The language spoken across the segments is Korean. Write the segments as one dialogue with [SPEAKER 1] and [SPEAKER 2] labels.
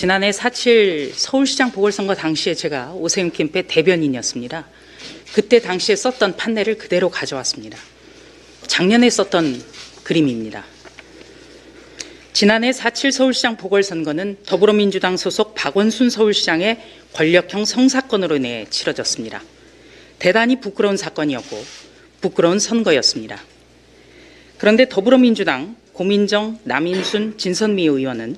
[SPEAKER 1] 지난해 4.7 서울시장 보궐선거 당시에 제가 오세훈 캠프의 대변인이었습니다. 그때 당시에 썼던 판넬을 그대로 가져왔습니다. 작년에 썼던 그림입니다. 지난해 4.7 서울시장 보궐선거는 더불어민주당 소속 박원순 서울시장의 권력형 성사건으로 인해 치러졌습니다. 대단히 부끄러운 사건이었고 부끄러운 선거였습니다. 그런데 더불어민주당 고민정, 남인순, 진선미 의원은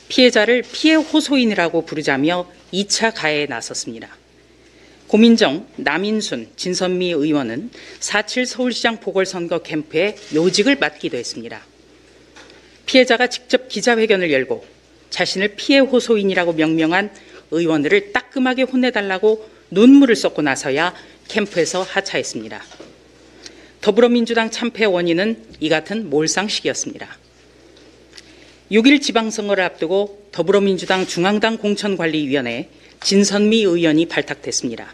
[SPEAKER 1] 피해자를 피해 호소인이라고 부르자며 2차 가해에 나섰습니다. 고민정, 남인순, 진선미 의원은 4.7 서울시장 보궐선거 캠프에 요직을 맡기도 했습니다. 피해자가 직접 기자회견을 열고 자신을 피해 호소인이라고 명명한 의원들을 따끔하게 혼내달라고 눈물을 쏟고 나서야 캠프에서 하차했습니다. 더불어민주당 참패 원인은 이 같은 몰상식이었습니다. 6일 지방선거를 앞두고 더불어민주당 중앙당 공천관리위원회 진선미 의원이 발탁됐습니다.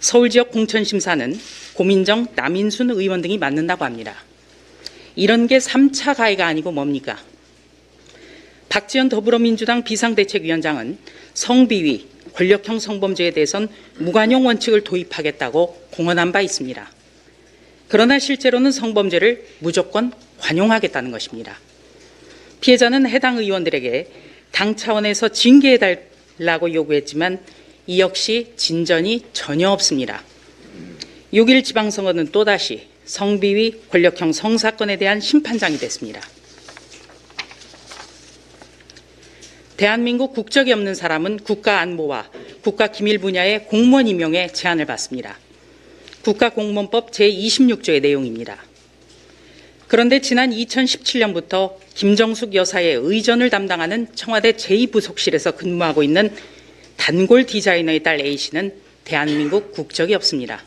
[SPEAKER 1] 서울지역 공천심사는 고민정, 남인순 의원 등이 맡는다고 합니다. 이런 게 3차 가해가 아니고 뭡니까? 박지원 더불어민주당 비상대책위원장은 성비위, 권력형 성범죄에 대해선 무관용 원칙을 도입하겠다고 공언한 바 있습니다. 그러나 실제로는 성범죄를 무조건 관용하겠다는 것입니다. 피해자는 해당 의원들에게 당 차원에서 징계해달라고 요구했지만 이 역시 진전이 전혀 없습니다. 6일 지방선거는 또다시 성비위 권력형 성사건에 대한 심판장이 됐습니다. 대한민국 국적이 없는 사람은 국가안보와 국가기밀 분야의 공무원 임용에 제한을 받습니다. 국가공무원법 제26조의 내용입니다. 그런데 지난 2017년부터 김정숙 여사의 의전을 담당하는 청와대 제2부속실에서 근무하고 있는 단골 디자이너의 딸 A씨는 대한민국 국적이 없습니다.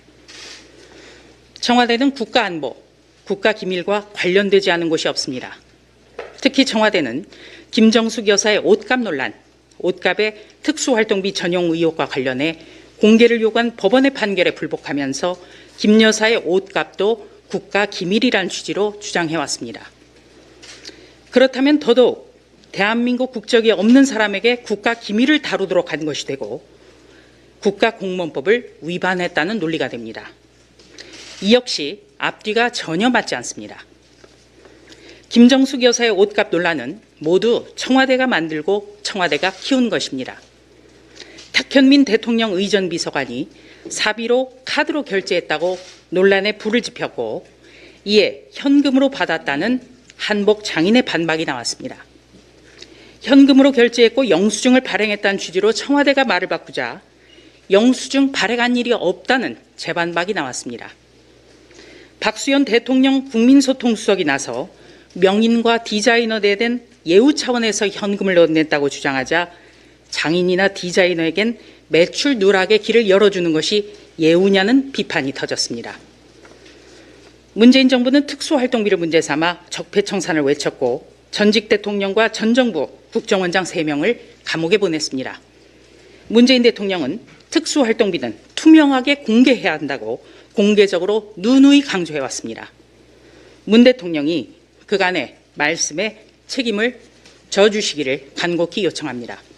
[SPEAKER 1] 청와대는 국가안보, 국가기밀과 관련되지 않은 곳이 없습니다. 특히 청와대는 김정숙 여사의 옷값 논란, 옷값의 특수활동비 전용 의혹과 관련해 공개를 요구한 법원의 판결에 불복하면서 김 여사의 옷값도 국가기밀이란 취지로 주장해왔습니다. 그렇다면 더더욱 대한민국 국적이 없는 사람에게 국가기밀을 다루도록 한 것이 되고 국가공무원법을 위반했다는 논리가 됩니다. 이 역시 앞뒤가 전혀 맞지 않습니다. 김정숙 여사의 옷값 논란은 모두 청와대가 만들고 청와대가 키운 것입니다. 탁현민 대통령 의전 비서관이 사비로 카드로 결제했다고 논란에 불을 지폈고 이에 현금으로 받았다는 한복 장인의 반박이 나왔습니다. 현금으로 결제했고 영수증을 발행했다는 취지로 청와대가 말을 바꾸자 영수증 발행한 일이 없다는 재반박이 나왔습니다. 박수현 대통령 국민소통수석이 나서 명인과 디자이너에 대한 예우 차원에서 현금을 넣어냈다고 주장하자 장인이나 디자이너에겐 매출 누락의 길을 열어주는 것이 예우냐는 비판이 터졌습니다. 문재인 정부는 특수활동비를 문제 삼아 적폐청산을 외쳤고 전직 대통령과 전 정부 국정원장 3명을 감옥에 보냈습니다. 문재인 대통령은 특수활동비는 투명하게 공개해야 한다고 공개적으로 누누이 강조해왔습니다. 문 대통령이 그간의 말씀에 책임을 져주시기를 간곡히 요청합니다.